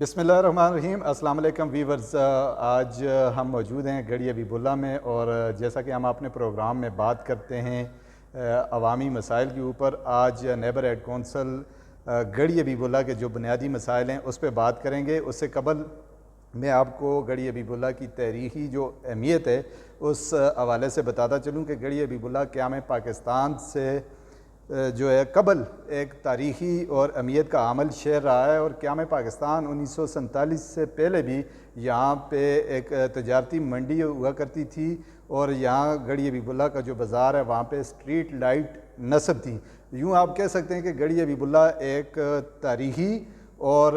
بسم اللہ الرحمن الرحیم۔ السلام علیکم ویورز، آج ہم موجود ہیں گڑھی حبیب اللہ میں، اور جیسا کہ ہم اپنے پروگرام میں بات کرتے ہیں عوامی مسائل کے اوپر، آج نیبر ایڈ کونسل گڑھی حبیب اللہ کے جو بنیادی مسائل ہیں اس پہ بات کریں گے۔ اس سے قبل میں آپ کو گڑھی حبیب اللہ کی تاریخی جو اہمیت ہے اس حوالے سے بتاتا چلوں کہ گڑھی حبیب اللہ قیام پاکستان سے جو ہے قبل ایک تاریخی اور اہمیت کا عامل شہر رہا ہے، اور قیام پاکستان 1947 سے پہلے بھی یہاں پہ ایک تجارتی منڈی ہوا کرتی تھی، اور یہاں گڑھی حبیب اللہ کا جو بازار ہے وہاں پہ اسٹریٹ لائٹ نصب تھی۔ یوں آپ کہہ سکتے ہیں کہ گڑھی حبیب اللہ ایک تاریخی اور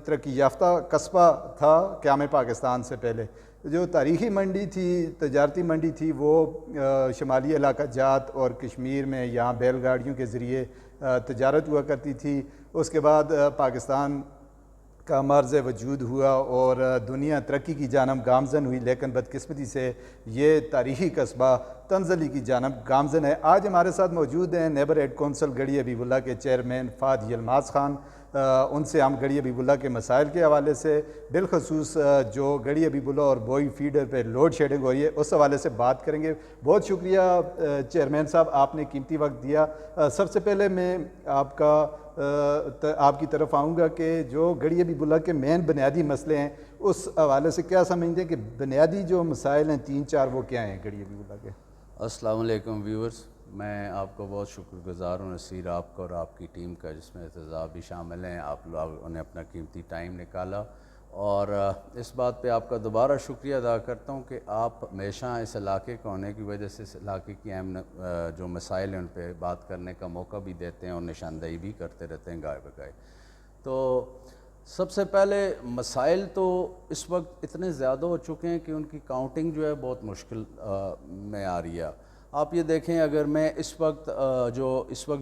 ترقی یافتہ قصبہ تھا قیام پاکستان سے پہلے۔ جو تاریخی منڈی تھی، تجارتی منڈی تھی، وہ شمالی علاقہ جات اور کشمیر میں یہاں بیل گاڑیوں کے ذریعے تجارت ہوا کرتی تھی۔ اس کے بعد پاکستان کا مرز وجود ہوا اور دنیا ترقی کی جانب گامزن ہوئی، لیکن بدقسمتی سے یہ تاریخی قصبہ تنزلی کی جانب گامزن ہے۔ آج ہمارے ساتھ موجود ہیں نیبر ایڈ کونسل گڑھی حبیب اللہ کے چیئرمین فہد یلماز خان۔ ان سے ہم گڑھی حبیب اللہ کے مسائل کے حوالے سے، بالخصوص جو گڑھی حبیب اللہ اور بوئی فیڈر پہ لوڈ شیڈنگ ہو رہی ہے اس حوالے سے بات کریں گے۔ بہت شکریہ چیئرمین صاحب، آپ نے قیمتی وقت دیا۔ سب سے پہلے میں آپ کی طرف آؤں گا کہ جو گڑھی حبیب اللہ کے مین بنیادی مسئلے ہیں اس حوالے سے کیا سمجھتے ہیں کہ بنیادی جو مسائل ہیں 3-4 وہ کیا ہیں گڑھی حبیب اللہ کے؟ السلام علیکم ویورز، میں آپ کو بہت شکر گزار ہوں، نصیر آپ کا اور آپ کی ٹیم کا، جس میں اعتزاز بھی شامل ہیں۔ آپ لوگوں نے اپنا قیمتی ٹائم نکالا، اور اس بات پہ آپ کا دوبارہ شکریہ ادا کرتا ہوں کہ آپ ہمیشہ اس علاقے کا ہونے کی وجہ سے اس علاقے کی اہم جو مسائل ہیں ان پہ بات کرنے کا موقع بھی دیتے ہیں اور نشاندہی بھی کرتے رہتے ہیں گائے بگائے۔ تو سب سے پہلے مسائل تو اس وقت اتنے زیادہ ہو چکے ہیں کہ ان کی کاؤنٹنگ جو ہے بہت مشکل میں آ رہی ہے۔ آپ یہ دیکھیں، اگر میں اس وقت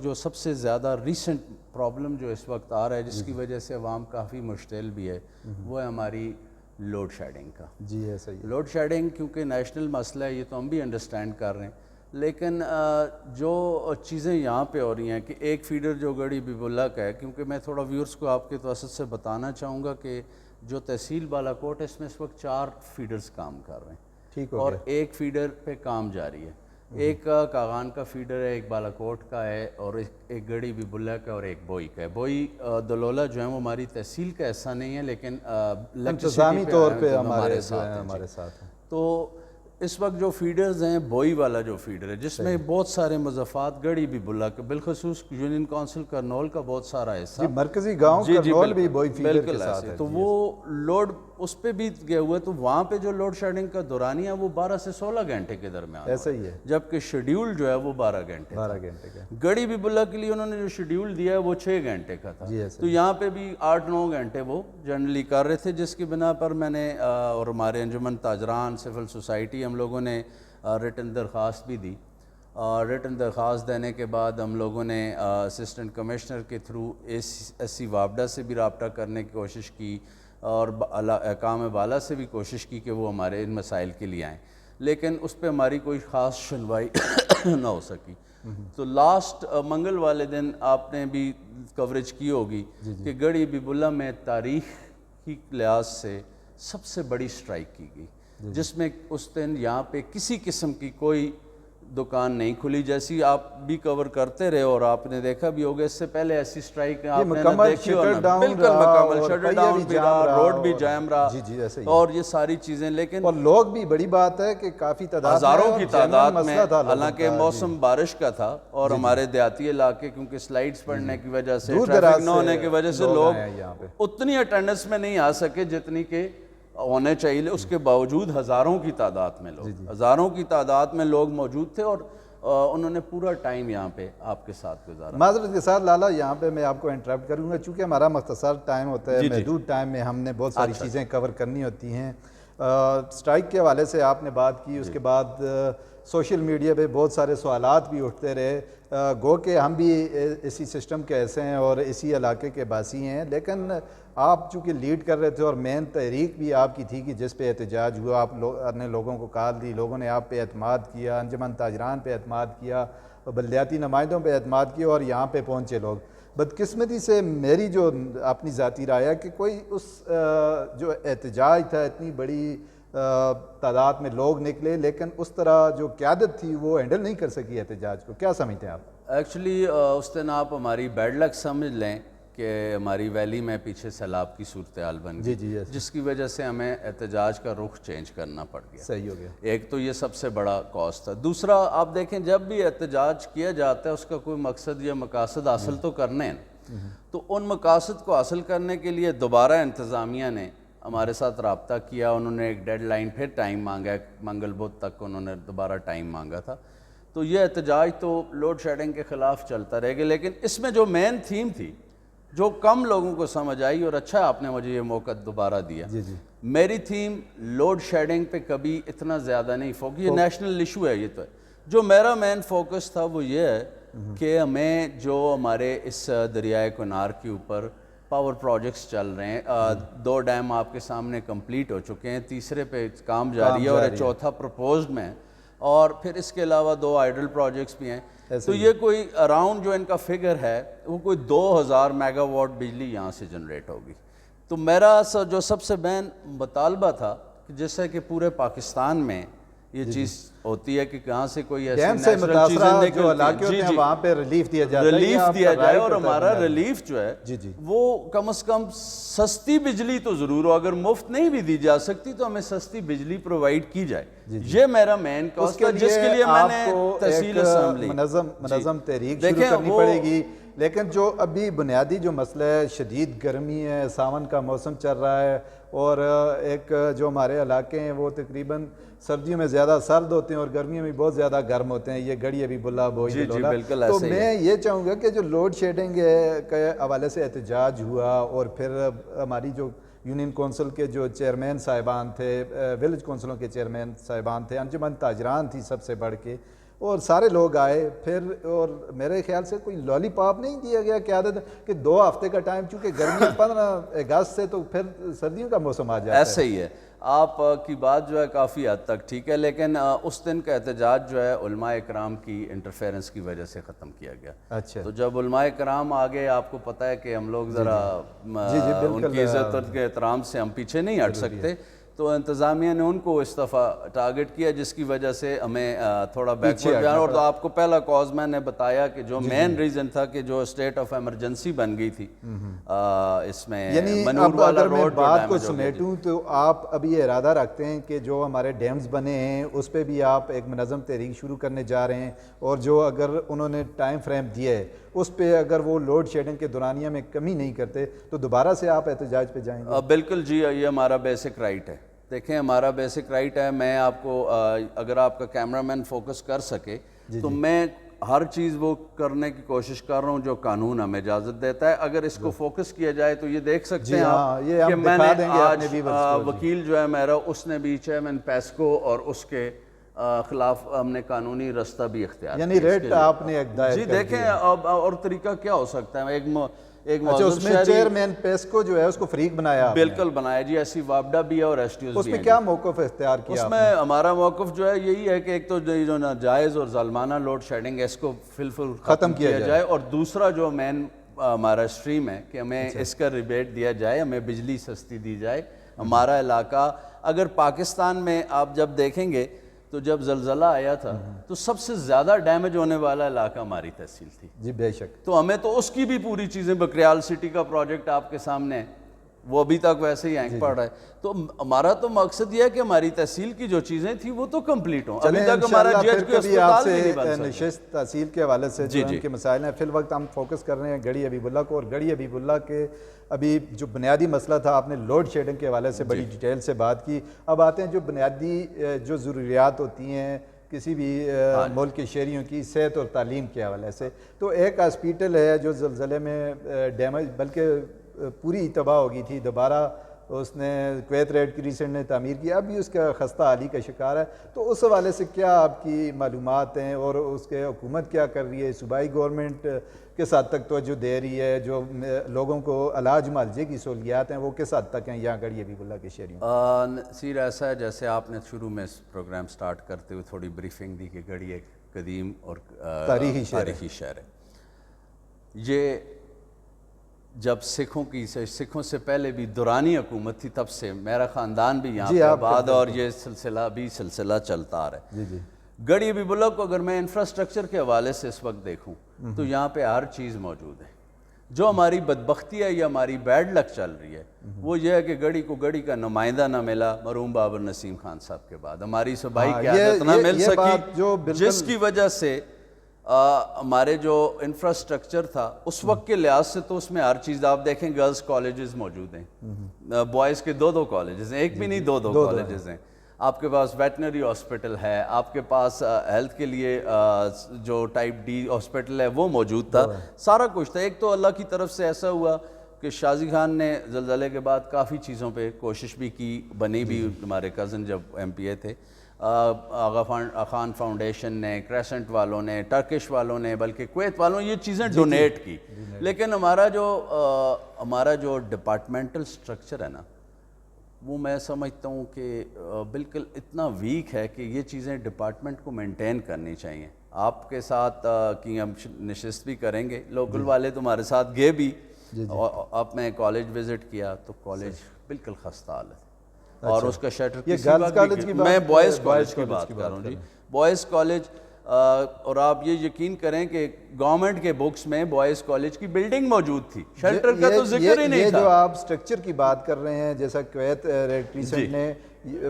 جو سب سے زیادہ ریسنٹ پرابلم جو اس وقت آ رہا ہے، جس کی وجہ سے عوام کافی مشتعل بھی ہے، وہ ہے ہماری لوڈ شیڈنگ کا۔ جی ایسا ہی ہے۔ لوڈ شیڈنگ کیونکہ نیشنل مسئلہ ہے، یہ تو ہم بھی انڈرسٹینڈ کر رہے ہیں، لیکن جو چیزیں یہاں پہ ہو رہی ہیں کہ ایک فیڈر جو گڑھی حبیب اللہ کا ہے، کیونکہ میں تھوڑا ویورز کو آپ کے توسط سے بتانا چاہوں گا کہ جو تحصیل بالاکوٹ ہے اس میں اس وقت 4 فیڈرز کام کر رہے ہیں، ٹھیک ہو اور گیا۔ ایک فیڈر پہ کام جاری ہے۔ ایک کاغان کا فیڈر ہے، ایک بالاکوٹ کا ہے، اور ایک گڑھی حبیب اللہ کا، اور ایک بوئی کا ہے۔ بوئی دلولہ جو ہے وہ ہماری تحصیل کا ایسا نہیں ہے، لیکن انتظامی طور پہ ہمارے ساتھ ہیں۔ تو اس وقت جو فیڈرز ہیں، بوئی والا جو فیڈر ہے جس میں بہت سارے مضافات گڑھی حبیب اللہ کے، بالخصوص یونین کونسل کرنول کا بہت سارا حصہ، جی مرکزی گاؤں کرنول بھی بوئی فیڈر کے ساتھ ہے، تو وہ لوڈ اس پہ بھی گئے ہوئے، تو وہاں پہ جو لوڈ شیڈنگ کا دورانیہ وہ 12 سے 16 گھنٹے کے درمیان ایسا ہی ہے، جبکہ شیڈیول جو ہے وہ 12 گھنٹے 12 گھنٹے کا۔ گڑھی حبیب اللہ کے لیے انہوں نے جو شیڈیول دیا ہے وہ 6 گھنٹے کا تھا، جی ایسا تو یہاں پہ بھی 8-9 گھنٹے وہ جنرلی کر رہے تھے، جس کی بنا پر میں نے اور ہمارے انجمن تاجران سول سوسائٹی ہم لوگوں نے ریٹن درخواست بھی دی۔ ریٹن درخواست دینے کے بعد ہم لوگوں نے اسسٹنٹ کمشنر کے تھرو ایس سی وابڈا سے بھی رابطہ کرنے کی کوشش کی، اور حکام بالا سے بھی کوشش کی کہ وہ ہمارے ان مسائل کے لیے آئیں، لیکن اس پہ ہماری کوئی خاص سنوائی نہ ہو سکی۔ تو لاسٹ منگل والے دن آپ نے بھی کوریج کی ہوگی کہ گڑھی حبیب اللہ میں تاریخ کی لحاظ سے سب سے بڑی سٹرائک کی گئی، جس میں اس دن یہاں پہ کسی قسم کی کوئی دکان نہیں کھلی، جیسی آپ بھی کور کرتے رہے اور آپ نے دیکھا بھی ہوگا، اس سے پہلے ایسی سٹرائک آپ نے نہ دیکھی ہو نا، بالکل مکمل شٹر ڈاؤن بھی رہا، روڈ بھی جام رہا، اور یہ ساری چیزیں، لیکن اور لوگ بھی، بڑی بات ہے کہ کافی تعداد، ہزاروں کی تعداد میں، حالانکہ موسم بارش کا تھا اور ہمارے دیہاتی علاقے کیونکہ سلائڈز پڑنے کی وجہ سے، ٹریفک نہ ہونے کی وجہ سے لوگ اتنی اٹینڈنس میں نہیں آ سکے جتنی کہ ہونے چاہیے، اس کے باوجود ہزاروں کی تعداد میں لوگ موجود تھے، اور انہوں نے پورا ٹائم یہاں پہ آپ کے ساتھ گزارا۔ معذرت کے ساتھ لالا، یہاں پہ میں آپ کو انٹرپٹ کروں گا، چونکہ ہمارا مختصر ٹائم ہوتا ہے، محدود ٹائم میں ہم نے بہت ساری چیزیں کور کرنی ہوتی ہیں۔ سٹرائک کے حوالے سے آپ نے بات کی، اس کے بعد سوشل میڈیا پہ بہت سارے سوالات بھی اٹھتے رہے، گو کہ ہم بھی اسی سسٹم کے ایسے ہیں اور اسی علاقے کے باسی ہیں، لیکن آپ چونکہ لیڈ کر رہے تھے اور مین تحریک بھی آپ کی تھی کہ جس پہ احتجاج ہوا، آپ نے لوگوں کو کال دی، لوگوں نے آپ پہ اعتماد کیا، انجمن تاجران پہ اعتماد کیا، بلدیاتی نمائندوں پہ اعتماد کیا، اور یہاں پہ پہنچے لوگ۔ بدقسمتی سے میری جو اپنی ذاتی رائے ہے کہ کوئی اس جو احتجاج تھا اتنی بڑی تعداد میں لوگ نکلے لیکن اس طرح جو قیادت تھی وہ ہینڈل نہیں کر سکی احتجاج کو. کیا سمجھتے ہیں آپ؟ ایکچولی اس دن آپ ہماری بیڈ لک سمجھ لیں کہ ہماری ویلی میں پیچھے سیلاب کی صورتحال بن گئی جس کی وجہ سے ہمیں احتجاج کا رخ چینج کرنا پڑ گیا. صحیح ہو گیا. ایک تو یہ سب سے بڑا کاز تھا. دوسرا آپ دیکھیں جب بھی احتجاج کیا جاتا ہے اس کا کوئی مقصد یا مقاصد حاصل تو کرنے ہیں, تو ان مقاصد کو حاصل کرنے کے لیے دوبارہ انتظامیہ نے ہمارے ساتھ رابطہ کیا. انہوں نے ایک ڈیڈ لائن پھر ٹائم مانگا ہے, منگل بدھ تک انہوں نے دوبارہ ٹائم مانگا تھا. تو یہ احتجاج تو لوڈ شیڈنگ کے خلاف چلتا رہے گا, لیکن اس میں جو مین تھیم تھی جو کم لوگوں کو سمجھ آئی, اور اچھا آپ نے مجھے یہ موقع دوبارہ دیا, میری تھیم لوڈ شیڈنگ پہ کبھی اتنا زیادہ نہیں فوکس, یہ نیشنل ایشو ہے. یہ تو ہے جو میرا مین فوکس تھا وہ یہ ہے کہ ہمیں جو ہمارے اس دریائے کنار کے اوپر پاور پروجیکٹس چل رہے ہیں, 2 ڈیم آپ کے سامنے کمپلیٹ ہو چکے ہیں, تیسرے پہ کام جاری ہے اور چوتھا پروپوزڈ میں ہے, اور پھر اس کے علاوہ 2 آئیڈل پروجیکٹس بھی ہیں. تو یہ کوئی اراؤنڈ جو ان کا فگر ہے وہ کوئی 2000 میگا واٹ بجلی یہاں سے جنریٹ ہوگی. تو میرا جو سب سے مین مطالبہ تھا کہ جیسے کہ پورے پاکستان میں یہ چیز ہوتی ہے کہ کہاں سے کوئی ایسی نیچرل چیزیں جو علاقے ہوتے ہیں وہاں پہ ریلیف دیا جاتا ہے, ریلیف دیا جائے, اور ہمارا ریلیف جو ہے وہ کم از کم سستی بجلی تو ضرور ہو, اگر مفت نہیں بھی دی جا سکتی تو ہمیں سستی بجلی پرووائڈ کی جائے. یہ میرا مین کاز تھا جس کے لیے میں نے تحصیل اسمبلی منظم تحریک شروع کرنی پڑے گی. لیکن جو ابھی بنیادی جو مسئلہ ہے, شدید گرمی ہے, ساون کا موسم چل رہا ہے, اور ایک جو ہمارے علاقے ہیں وہ تقریباً سردیوں میں زیادہ سرد ہوتے ہیں اور گرمیوں میں بہت زیادہ گرم ہوتے ہیں. یہ گڑی ابھی بلا بوئی بلولا. تو میں یہ چاہوں گا کہ جو لوڈ شیڈنگ کے حوالے سے احتجاج ہوا, اور پھر ہماری جو یونین کونسل کے جو چیئرمین صاحبان تھے, ولیج کونسلوں کے چیئرمین صاحبان تھے, انجمن تاجران تھی سب سے بڑھ کے, اور سارے لوگ آئے پھر, اور میرے خیال سے کوئی لالی پاپ نہیں دیا گیا قیادت کہ 2 ہفتے کا ٹائم, چونکہ گرمی 15 اگست سے تو پھر سردیوں کا موسم آ جاتا ہے. ایسے ہی ہے. آپ کی بات جو ہے کافی حد تک ٹھیک ہے, لیکن اس دن کا احتجاج جو ہے علماء اکرام کی انٹرفیرنس کی وجہ سے ختم کیا گیا. اچھا. تو جب علماء اکرام آگے, آپ کو پتہ ہے کہ ہم لوگ ذرا ان کی عزت اور کے احترام سے ہم پیچھے نہیں ہٹ سکتے, تو انتظامیہ نے ان کو اس دفعہ ٹارگٹ کیا جس کی وجہ سے ہمیں تھوڑا بیکورڈ جانا. اور تو آپ کو پہلا کاز میں نے بتایا کہ جو مین ریزن تھا کہ جو اسٹیٹ آف ایمرجنسی بن گئی تھی اس میں, یعنی اب اگر میں بات کو سمیٹوں تو آپ ابھی یہ ارادہ رکھتے ہیں کہ جو ہمارے ڈیمز بنے ہیں اس پہ بھی آپ ایک منظم تحریک شروع کرنے جا رہے ہیں, اور جو اگر انہوں نے ٹائم فریم دیا ہے اس پہ اگر وہ لوڈ شیڈنگ کے دورانیہ میں کمی نہیں کرتے تو دوبارہ سے آپ احتجاج پہ جائیں گے؟ بالکل جی, یہ ہمارا بیسک رائٹ ہے. دیکھیں ہمارا بیسک رائٹ ہے, میں آپ کو اگر آپ کا کیمرہ مین فوکس کر سکے تو میں ہر چیز وہ کرنے کی کوشش کر رہا ہوں جو قانون ہمیں اجازت دیتا ہے. اگر اس کو فوکس کیا جائے تو یہ دیکھ سکتے ہیں آپ کہ میں نے آج وکیل جو ہے میرا, اس نے بھی چیئرمین پیسکو اور اس کے خلاف ہم نے قانونی رستہ بھی اختیار کیا. یعنی ریٹ آپ نے جی دیکھیں اب اور طریقہ کیا ہو سکتا ہے, ایک اس میں چیئرمین پیسکو جو ہے اس کو فریق بنایا, بالکل بنایا جی, ایسی وابڈا بھی ہے اور ایس ٹی اوز بھی ہیں. اس میں کیا موقف اختیار کیا اس میں ہمارا موقف جو ہے یہی ہے کہ ایک تو جو ناجائز اور ظالمانہ لوڈ شیڈنگ ہے اس کو فل ختم کیا جائے, اور دوسرا جو مین ہمارا اسٹریم ہے کہ ہمیں اس کا ریبیٹ دیا جائے, ہمیں بجلی سستی دی جائے. ہمارا علاقہ اگر پاکستان میں آپ جب دیکھیں گے تو جب زلزلہ آیا تھا تو سب سے زیادہ ڈیمیج ہونے والا علاقہ ہماری تحصیل تھی. جی بے شک. تو ہمیں تو اس کی بھی پوری چیزیں, بکریال سٹی کا پروجیکٹ آپ کے سامنے ہے, وہ ابھی تک ویسے ہی ہینگ پڑ رہا ہے. تو ہمارا تو مقصد یہ ہے کہ ہماری تحصیل کی جو چیزیں تھیں وہ تو کمپلیٹ ہوں. ابھی تک ہمارا جی ایچ کے اسپتال بھی نہیں بن سکا. نشست تحصیل کے حوالے سے جو ان کے مسائل ہیں, فی الوقت ہم فوکس کر رہے ہیں گڑھی حبیب اللہ کو, اور گڑھی حبیب اللہ کے ابھی جو بنیادی مسئلہ تھا آپ نے لوڈ شیڈنگ کے حوالے سے بڑی ڈیٹیل سے بات کی. اب آتے ہیں جو بنیادی جو ضروریات ہوتی ہیں کسی بھی ملک کے شہریوں کی, صحت اور تعلیم کے حوالے سے. تو ایک ہاسپیٹل ہے جو زلزلے میں ڈیمیج, بلکہ پوری تباہ ہو گئی تھی, دوبارہ اس نے کویت ریڈ کی ریسنٹ نے تعمیر کیا, اب بھی اس کا خستہ حالی کا شکار ہے. تو اس حوالے سے کیا آپ کی معلومات ہیں, اور اس کے حکومت کیا کر رہی ہے, صوبائی گورنمنٹ کس حد تک توجہ دے رہی ہے, جو لوگوں کو علاج معالجے کی سہولیات ہیں وہ کس حد تک ہیں یہاں گڑھی حبیب اللہ کے شہریوں؟ نصیر ایسا ہے جیسے آپ نے شروع میں اس پروگرام سٹارٹ کرتے ہوئے تھوڑی بریفنگ دی کہ گڑھی ایک قدیم اور تاریخی شہر ہے. یہ جب سکھوں سے پہلے بھی دورانی حکومت تھی تب سے میرا خاندان بھی یہاں جی پہ آپ آباد اور یہ سلسلہ چلتا آ رہا ہے. جی جی گڑھی ابی بلّہ کو اگر میں انفراسٹرکچر کے حوالے سے اس وقت دیکھوں تو یہاں پہ ہر چیز موجود ہے. جو ہماری بدبختی ہے یا ہماری بیڈ لک چل رہی ہے وہ یہ ہے کہ گڑھی کا نمائندہ نہ ملا مرحوم بابر نسیم خان صاحب کے بعد. ہماری صوبائی قیادت نہ مل سکی جس کی وجہ سے ہمارے جو انفراسٹرکچر تھا اس وقت کے لحاظ سے تو اس میں ہر چیز آپ دیکھیں گرلز کالجز موجود ہیں, بوائز کے 2 کالجز ہیں, ایک بھی نہیں 2 کالجز ہیں. آپ کے پاس ویٹنری ہاسپٹل ہے, آپ کے پاس ہیلتھ کے لیے جو ٹائپ ڈی ہاسپٹل ہے وہ موجود تھا, سارا کچھ تھا. ایک تو اللہ کی طرف سے ایسا ہوا کہ شازی خان نے زلزلے کے بعد کافی چیزوں پہ کوشش بھی کی, بنی بھی. ہمارے کزن جب ایم پی اے تھے, آغا خان فاؤنڈیشن نے, کریسنٹ والوں نے, ٹرکش والوں نے, بلکہ کویت والوں نے یہ چیزیں ڈونیٹ کی. لیکن ہمارا جو ڈپارٹمنٹل سٹرکچر ہے نا وہ میں سمجھتا ہوں کہ بالکل اتنا ویک ہے کہ یہ چیزیں ڈپارٹمنٹ کو مینٹین کرنی چاہیے. آپ کے ساتھ کی ہم نشست بھی کریں گے, لوکل والے تمہارے ساتھ گئے بھی, اب میں کالج وزٹ کیا تو کالج بالکل خستہ حالت, اور اس کا شٹر کسی وقت میں بوائز کالج کی بات کر رہا ہوں. جی بوائز کالج, اور آپ یہ یقین کریں کہ گورنمنٹ کے بکس میں بوائز کالج کی بلڈنگ موجود تھی, شیلٹر کا تو ذکر ہی نہیں تھا. یہ جو آپ سٹرکچر کی بات کر رہے ہیں, جیسا کویت ریسنٹ نے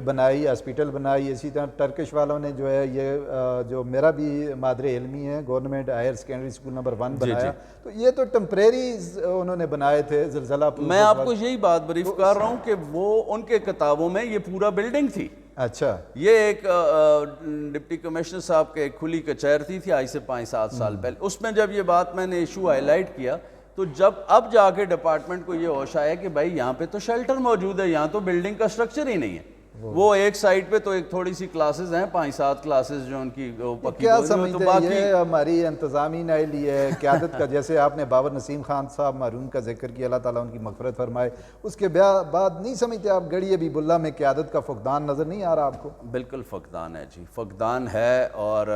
بنائی, ہاسپٹل بنائی, اسی طرح ٹرکش والوں نے جو ہے یہ جو میرا بھی مادر علمی ہے government higher secondary school number 1 بنایا, تو یہ تو ٹمپریری انہوں نے بنائے تھے زلزلہ. میں آپ کو یہی بات بریف کر رہا ہوں کہ وہ ان کے کتابوں میں یہ پورا بلڈنگ تھی. اچھا, یہ ایک ڈپٹی کمشنر صاحب کے کھلی کچہری تھی آج سے 5-7 سال پہلے. اس میں جب یہ بات میں نے ایشو ہائی لائٹ کیا تو جب اب جا کے ڈپارٹمنٹ کو یہ ہوش آیا کہ بھائی یہاں پہ تو شیلٹر موجود ہے, یہاں تو بلڈنگ کا سٹرکچر ہی نہیں ہے. وہ ایک سائٹ پہ تو ایک تھوڑی سی کلاسز ہیں, 5-7 کلاسز جو ان کی پکی. کیا سمجھتے ہیں یہ ہماری انتظامی نااہلی ہے قیادت کا, جیسے آپ نے بابر نسیم خان صاحب مرحوم کا ذکر کیا, اللہ تعالیٰ ان کی مغفرت فرمائے, اس کے بعد نہیں سمجھتے آپ گڑھی ابی بلّہ میں قیادت کا فقدان نظر نہیں آ رہا آپ کو؟ بالکل فقدان ہے جی, فقدان ہے. اور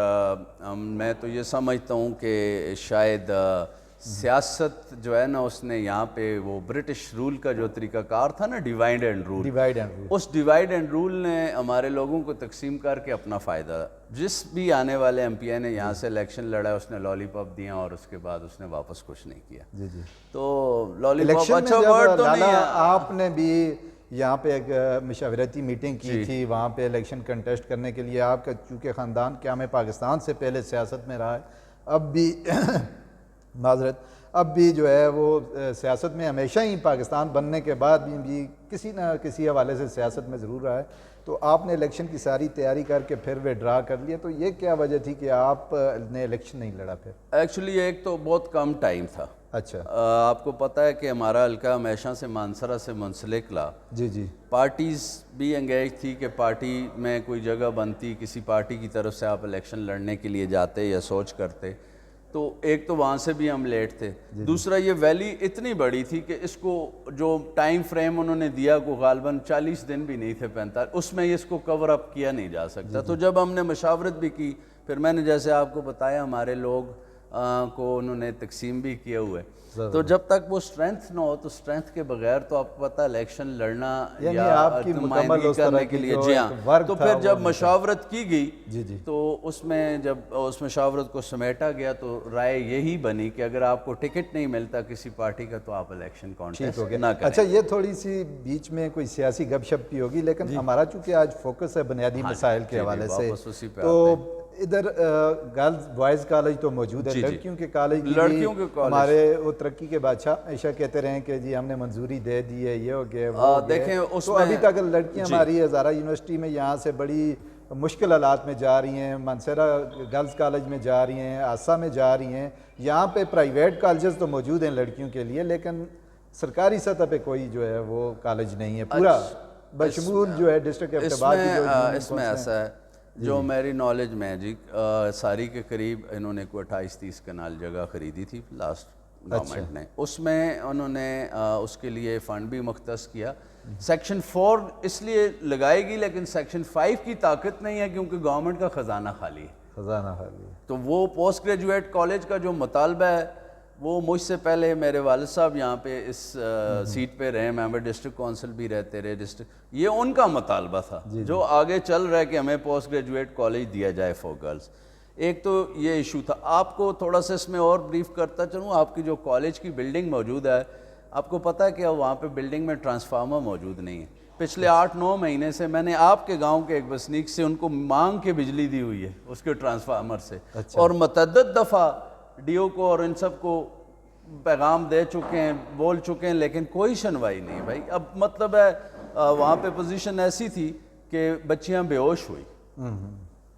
میں تو یہ سمجھتا ہوں کہ شاید سیاست جو ہے نا اس نے یہاں پہ وہ برٹش رول کا جو طریقہ کار تھا نا, ڈیوائڈ اینڈ رول, اس ڈیوائڈ اینڈ رول نے ہمارے لوگوں کو تقسیم کر کے اپنا فائدہ, جس بھی آنے والے ایم پی اے نے یہاں سے الیکشن لڑا اس نے لالی پاپ دیا اور اس کے بعد اس نے واپس کچھ نہیں کیا. جی جی, تو لالی پاپ اچھا ورڈ تو نہیں ہے. آپ نے بھی یہاں پہ ایک مشاورتی میٹنگ کی تھی, وہاں پہ الیکشن کنٹیسٹ کرنے کے لیے. آپ کا چونکہ خاندان قیام پاکستان سے پہلے سیاست میں رہا ہے, اب بھی معذرت اب بھی جو ہے وہ سیاست میں ہمیشہ ہی, پاکستان بننے کے بعد بھی کسی نہ کسی حوالے سے سیاست میں ضرور رہا ہے. تو آپ نے الیکشن کی ساری تیاری کر کے پھر وڈرا کر لیا, تو یہ کیا وجہ تھی کہ آپ نے الیکشن نہیں لڑا پھر؟ ایکچولی ایک تو بہت کم ٹائم تھا. اچھا, آپ کو پتہ ہے کہ ہمارا حلقہ ہمیشہ سے مانسرہ سے منسلک لا. جی جی, پارٹیز بھی انگیج تھی کہ پارٹی میں کوئی جگہ بنتی, کسی پارٹی کی طرف سے آپ الیکشن لڑنے کے لیے جاتے یا سوچ کرتے, تو ایک تو وہاں سے بھی ہم لیٹ تھے. دوسرا یہ ویلی اتنی بڑی تھی کہ اس کو جو ٹائم فریم انہوں نے دیا کو غالباً 40 دن بھی نہیں تھے, 45, اس میں اس کو کور اپ کیا نہیں جا سکتا. تو جب ہم نے مشاورت بھی کی, پھر میں نے جیسے آپ کو بتایا ہمارے لوگ کو انہوں نے تقسیم بھی کیے ہوئے, تو جب تک وہ اسٹرینتھ نہ ہو تو اسٹرینتھ کے بغیر تو آپ کو پتہ الیکشن لڑنا یا نمائندگی کرنے کے لیے, جی ہاں. تو پھر جب مشاورت کی گئی تو اس میں جب اس مشاورت کو سمیٹا گیا تو رائے یہی بنی کہ اگر آپ کو ٹکٹ نہیں ملتا کسی پارٹی کا تو آپ الیکشن کانٹیسٹ نہ کریں. اچھا, یہ تھوڑی سی بیچ میں کوئی سیاسی گپ شپ کی ہوگی, لیکن ہمارا چونکہ آج فوکس ہے بنیادی مسائل کے حوالے سے, تو ادھر گرلز بوائز کالج تو موجود ہے, لڑکیوں کے کالج ہمارے وہ ترقی کے بادشاہ ہمیشہ کہتے رہے کہ جی ہم نے منظوری دے دی ہے, یہ ہو گیا. دیکھیں تو ابھی تک لڑکیاں ہماری ہزارہ یونیورسٹی میں یہاں سے بڑی مشکل حالات میں جا رہی ہیں, مانسرہ گرلز کالج میں جا رہی ہیں, آسا میں جا رہی ہیں. یہاں پہ پرائیویٹ کالجز تو موجود ہیں لڑکیوں کے لیے, لیکن سرکاری سطح پہ کوئی جو ہے وہ کالج نہیں ہے پورا بشمول جو ہے ڈسٹرکٹ ایبٹ کی. اس میں ایسا ہے جو میری نالج میں جی, ساری کے قریب انہوں نے کوئی 28-30 کنال جگہ خریدی تھی لاسٹ گورنمنٹ نے, اس میں انہوں نے اس کے لیے فنڈ بھی مختص کیا. سیکشن 4 اس لیے لگائے گی, لیکن سیکشن 5 کی طاقت نہیں ہے کیونکہ گورنمنٹ کا خزانہ خالی ہے. خزانہ خالی ہے. تو وہ پوسٹ گریجویٹ کالج کا جو مطالبہ ہے وہ مجھ سے پہلے میرے والد صاحب یہاں پہ اس سیٹ پہ رہے, ممبر ڈسٹرکٹ کونسل بھی رہتے رہے ڈسٹرکٹ, یہ ان کا مطالبہ تھا جو آگے چل رہا ہے کہ ہمیں پوسٹ گریجویٹ کالج دیا جائے فار گرلز. ایک تو یہ ایشو تھا. آپ کو تھوڑا سا اس میں اور بریف کرتا چلوں, آپ کی جو کالج کی بلڈنگ موجود ہے, آپ کو پتہ ہے کہ وہاں پہ بلڈنگ میں ٹرانسفارمر موجود نہیں ہے. پچھلے 8-9 مہینے سے میں نے آپ کے گاؤں کے ایک بسنیک سے ان کو مانگ کے بجلی دی ہوئی ہے اس کے ٹرانسفارمر سے, اور متعدد دفعہ ڈی او کو اور ان سب کو پیغام دے چکے ہیں, بول چکے ہیں, لیکن کوئی سنوائی نہیں بھائی. اب مطلب ہے وہاں پہ پوزیشن ایسی تھی کہ بچیاں بے ہوش ہوئی,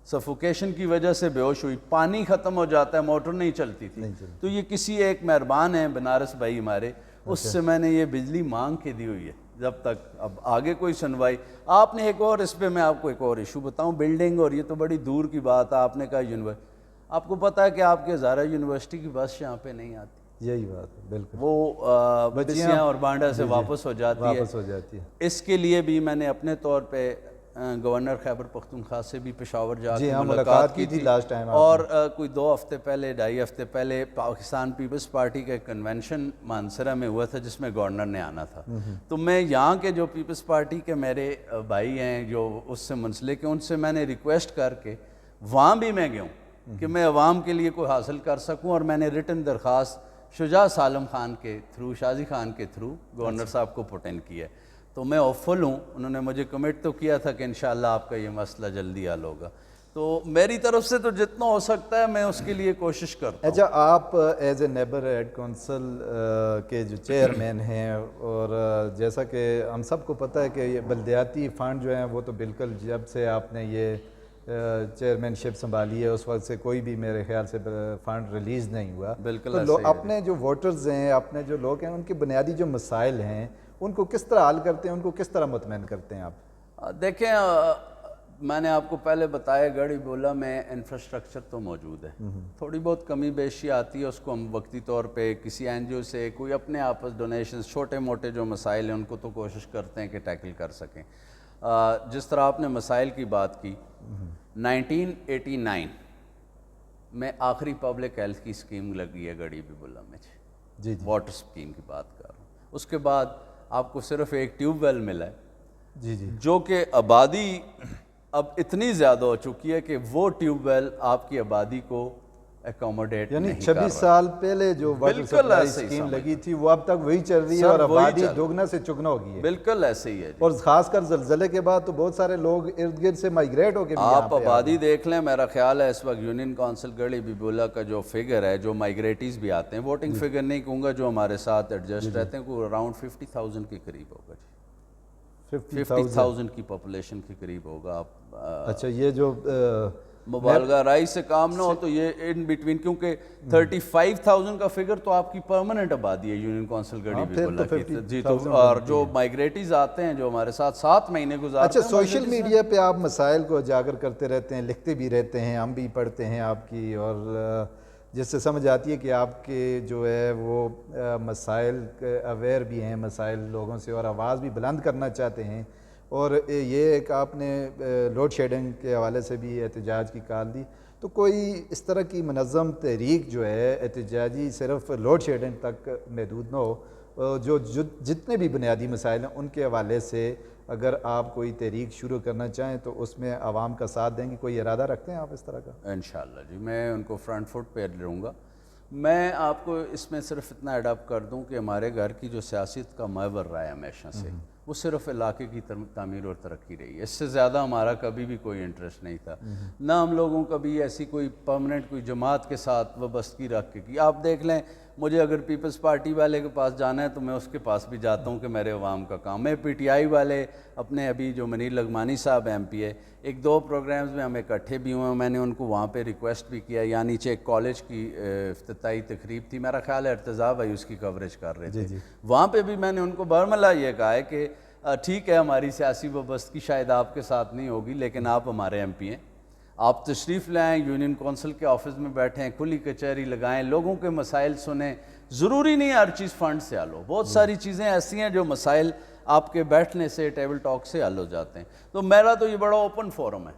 سفوکیشن کی وجہ سے بے ہوش ہوئی, پانی ختم ہو جاتا ہے, موٹر نہیں چلتی تھی. تو یہ کسی ایک مہربان ہیں بنارس بھائی ہمارے, اس سے میں نے یہ بجلی مانگ کے دی ہوئی ہے جب تک. اب آگے کوئی سنوائی. آپ نے ایک اور اس پہ میں آپ کو ایک اور ایشو بتاؤں, بلڈنگ, اور یہ تو بڑی دور کی بات ہے, آپ نے کہا یونیورسٹی. آپ کو پتہ ہے کہ آپ کے ہزارہ یونیورسٹی کی بس یہاں پہ نہیں آتی. یہی بات ہے بالکل, وہ بسیاں اور بانڈا سے واپس ہو جاتی ہے. اس کے لیے بھی میں نے اپنے طور پہ گورنر خیبر پختونخوا سے بھی پشاور جا کے ملاقات کی تھی لاسٹ ٹائم, اور کوئی 2 ہفتے پہلے 2.5 ہفتے پہلے پاکستان پیپلز پارٹی کا کنونشن مانسرہ میں ہوا تھا جس میں گورنر نے آنا تھا. تو میں یہاں کے جو پیپلز پارٹی کے میرے بھائی ہیں جو اس سے منسلک ہیں, ان سے میں نے ریکویسٹ کر کے وہاں بھی میں گیا ہوں کہ میں عوام کے لیے کوئی حاصل کر سکوں, اور میں نے ریٹن درخواست شجاع سالم خان کے تھرو, شازی خان کے تھرو گورنر صاحب کو پٹ ان کیا ہے. تو میں ہوپفل ہوں, انہوں نے مجھے کمٹ تو کیا تھا کہ انشاءاللہ آپ کا یہ مسئلہ جلدی حل ہوگا. تو میری طرف سے تو جتنا ہو سکتا ہے میں اس کے لیے کوشش کرتا ہوں. اچھا, آپ as a neighbourhood council کے جو چیئرمین ہیں, اور جیسا کہ ہم سب کو پتہ ہے کہ یہ بلدیاتی فنڈ جو ہیں وہ تو بالکل جب سے آپ نے یہ چیئرمین شپ سنبھالی ہے اس وقت سے کوئی بھی میرے خیال سے فنڈ ریلیز نہیں ہوا. بالکل تو اپنے جو ووٹرز ہیں, اپنے جو لوگ ہیں, ان کے بنیادی جو مسائل ہیں ان کو کس طرح حل کرتے ہیں, ان کو کس طرح مطمئن کرتے ہیں آپ؟ دیکھیں, میں نے آپ کو پہلے بتایا گڑھی بولا میں انفراسٹرکچر تو موجود ہے, تھوڑی بہت کمی بیشی آتی ہے, اس کو ہم وقتی طور پہ کسی این جی او سے کوئی اپنے آپس ڈونیشنز, چھوٹے موٹے جو مسائل ہیں ان کو تو کوشش کرتے ہیں کہ ٹیکل کر سکیں. جس طرح آپ نے مسائل کی بات کی, 1989 میں آخری پبلک ہیلتھ کی اسکیم لگی ہے گڑھی بولا میں, جی واٹر اسکیم کی بات کر رہا ہوں. اس کے بعد آپ کو صرف ایک ٹیوب ویل ملا ہے, جی جو کہ آبادی اب اتنی زیادہ ہو چکی ہے کہ وہ ٹیوب ویل آپ کی آبادی کو اکوموڈیٹ یعنی نہیں کر رہا. 26 سال پہلے جو واٹر سپلائی اسکیم لگی تھی وہ اب تک وہی چل رہی ہے, اور آبادی دوگنا سے چگنا ہو گئی ہے. بالکل ایسے ہی ہے جی. اور خاص کر زلزلے کے بعد تو بہت سارے لوگ ارد گرد سے مائگریٹ ہو کے بھی آپ آبادی دیکھ لیں, میرا خیال ہے اس وقت یونین کونسل گڑھی بولا کا جو فگر ہے, جو مائگریٹیز بھی آتے ہیں, ووٹنگ فگر نہیں کہوں گا, جو ہمارے ساتھ ایڈجسٹ رہتے ہیں, کوئی اراؤنڈ 50,000 کے قریب ہوگا جی, 50,000 کی پاپولیشن کے قریب ہوگا. آپ اچھا, یہ جو مبالغہ رائی سے کام نہ ہو تو یہ ان بٹوین, کیونکہ 35,000 کا فگر تو آپ کی پرماننٹ آبادی ہے یونین کونسل گڑھی بولا کی جی. تو اور جو مائگریٹیز آتے ہیں جو ہمارے ساتھ 7 مہینے گزارتے ہیں. اچھا, سوشل میڈیا پہ آپ مسائل کو اجاگر کرتے رہتے ہیں, لکھتے بھی رہتے ہیں, ہم بھی پڑھتے ہیں آپ کی, اور جس سے سمجھ آتی ہے کہ آپ کے جو ہے وہ مسائل اویئر بھی ہیں مسائل لوگوں سے, اور آواز بھی بلند کرنا چاہتے ہیں. اور یہ ایک آپ نے لوڈ شیڈنگ کے حوالے سے بھی احتجاج کی کال دی, تو کوئی اس طرح کی منظم تحریک جو ہے احتجاجی صرف لوڈ شیڈنگ تک محدود نہ ہو, جو جتنے بھی بنیادی مسائل ہیں ان کے حوالے سے اگر آپ کوئی تحریک شروع کرنا چاہیں تو اس میں عوام کا ساتھ دیں گے, کوئی ارادہ رکھتے ہیں آپ اس طرح کا؟ انشاءاللہ جی, میں ان کو فرنٹ فٹ پہ رہوں گا. میں آپ کو اس میں صرف اتنا ایڈاپ کر دوں کہ ہمارے گھر کی جو سیاست کا محور رہا ہے ہمیشہ سے, وہ صرف علاقے کی تعمیر اور ترقی رہی ہے. اس سے زیادہ ہمارا کبھی بھی کوئی انٹرسٹ نہیں تھا, نہ ہم لوگوں کبھی ایسی کوئی پرماننٹ کوئی جماعت کے ساتھ وابستگی رکھ کے کی. آپ دیکھ لیں, مجھے اگر پیپلز پارٹی والے کے پاس جانا ہے تو میں اس کے پاس بھی جاتا ہوں کہ میرے عوام کا کام ہے. پی ٹی آئی والے اپنے ابھی جو منیر لغمانی صاحب ایم پی ہے, 1-2 پروگرامز میں ہم اکٹھے بھی ہوئے ہیں, میں نے ان کو وہاں پہ ریکویسٹ بھی کیا. یا نیچے ایک کالج کی افتتاحی تقریب تھی, میرا خیال ہے ارتضیٰ بھائی اس کی کوریج کر رہے تھے, وہاں پہ بھی میں نے ان کو برملا یہ کہا ہے کہ ٹھیک ہے ہماری سیاسی وابستگی شاید آپ کے ساتھ نہیں ہوگی, لیکن آپ ہمارے ایم پی ہیں, آپ تشریف لائیں, یونین کونسل کے آفس میں بیٹھیں, کھلی کچہری لگائیں, لوگوں کے مسائل سنیں. ضروری نہیں ہر چیز فنڈ سے حل ہو, بہت ساری چیزیں ایسی ہیں جو مسائل آپ کے بیٹھنے سے, ٹیبل ٹاک سے حل ہو جاتے ہیں. تو میرا تو یہ بڑا اوپن فورم ہے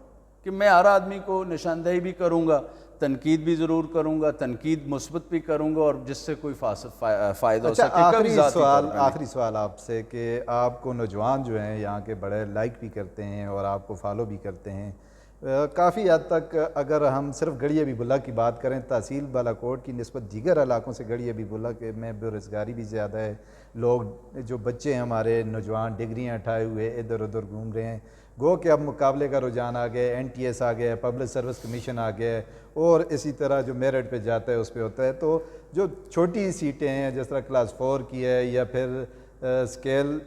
کہ میں ہر آدمی کو نشاندہی بھی کروں گا, تنقید بھی ضرور کروں گا, تنقید مثبت بھی کروں گا, اور جس سے کوئی فائدہ ہو اچھا سکے. آخری سوال آپ سے کہ آپ کو نوجوان جو ہیں یہاں کے بڑے لائک بھی کرتے ہیں اور آپ کو فالو بھی کرتے ہیں کافی حد تک. اگر ہم صرف گڑھی حبیب اللہ کی بات کریں, تحصیل بالاکوٹ کی نسبت دیگر علاقوں سے گڑھی حبیب اللہ کے میں بے روزگاری بھی زیادہ ہے. لوگ جو بچے ہیں ہمارے نوجوان ڈگریاں اٹھائے ہوئے ادھر ادھر گھوم رہے ہیں. گو کہ اب مقابلے کا رجحان آ گیا, NTS آ گیا, پبلک سروس کمیشن آ گیا, اور اسی طرح جو میرٹ پہ جاتا ہے اس پہ ہوتا ہے. تو جو چھوٹی سیٹیں ہیں جس طرح کلاس 4 کی ہے یا پھر اسکیل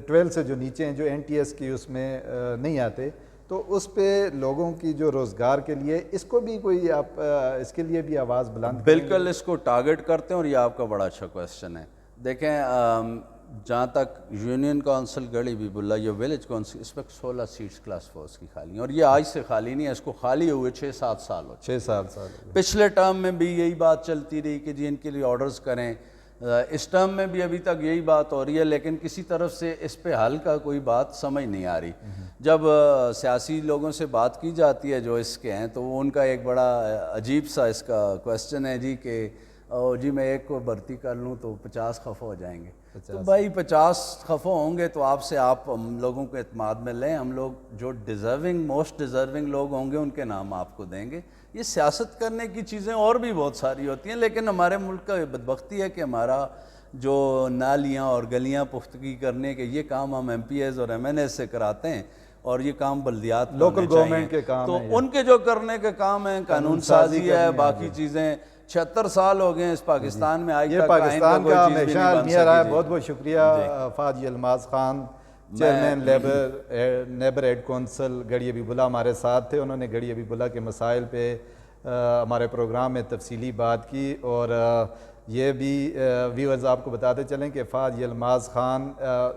12 سے جو نیچے ہیں جو NTS کی اس میں نہیں آتے, تو اس پہ لوگوں کی جو روزگار کے لیے اس کو بھی کوئی آپ اس کے لیے بھی آواز بلند کریں گے؟ بالکل اس کو ٹارگٹ کرتے ہیں, اور یہ آپ کا بڑا اچھا کویسچن ہے. دیکھیں جہاں تک یونین کونسل گڑھی حبیب اللہ یا ولیج کونسل, اس وقت 16 سیٹس کلاس 4 کی خالی ہیں, اور یہ آج سے خالی نہیں ہے, اس کو خالی ہوئے 6-7 سال ہو. 6-7 سال. پچھلے ٹرم میں بھی یہی بات چلتی رہی کہ جی ان کے لیے آرڈرز کریں. اس ٹرم میں بھی ابھی تک یہی بات ہو رہی ہے, لیکن کسی طرف سے اس پہ حل کا کوئی بات سمجھ نہیں آ رہی. جب سیاسی لوگوں سے بات کی جاتی ہے جو اس کے ہیں, تو وہ ان کا ایک بڑا عجیب سا اس کا کویسچن ہے جی کہ جی میں ایک کو بھرتی کر لوں تو 50 خفا ہو جائیں گے. تو بھائی 50 خفا ہوں گے تو آپ سے آپ ہم لوگوں کو اعتماد میں لیں, ہم لوگ جو موسٹ ڈیزرونگ لوگ ہوں گے ان کے نام آپ کو دیں گے. یہ سیاست کرنے کی چیزیں اور بھی بہت ساری ہوتی ہیں, لیکن ہمارے ملک کا بدبختی ہے کہ ہمارا جو نالیاں اور گلیاں پختگی کرنے کے یہ کام ہم MPs اور MNAs سے کراتے ہیں, اور یہ کام بلدیات لوکل گورنمنٹ کے کام تو ان کے جو کرنے کے کام ہیں, قانون سازی ہے, باقی چیزیں. 76 سال ہو گئے ہیں اس پاکستان میں, آج یہ تک پاکستان کا ہمیشہ المیہ رہا ہے. بہت بہت شکریہ Fahad Almas Khan, chairman neighbour aid council Garhi Habibullah ہمارے ساتھ تھے. انہوں نے گڑھی حبیب اللہ کے مسائل پہ ہمارے پروگرام میں تفصیلی بات کی, اور یہ بھی ویورز آپ کو بتاتے چلیں کہ فہد الماس خان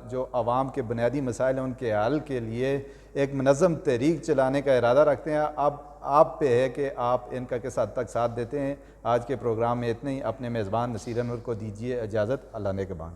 جو عوام کے بنیادی مسائل ہیں ان کے حل کے لیے ایک منظم تحریک چلانے کا ارادہ رکھتے ہیں. اب آپ پہ ہے کہ آپ ان کا کس حد تک ساتھ دیتے ہیں. آج کے پروگرام میں اتنے ہی. اپنے میزبان نصیر انور کو دیجیے اجازت. اللہ نگہبان.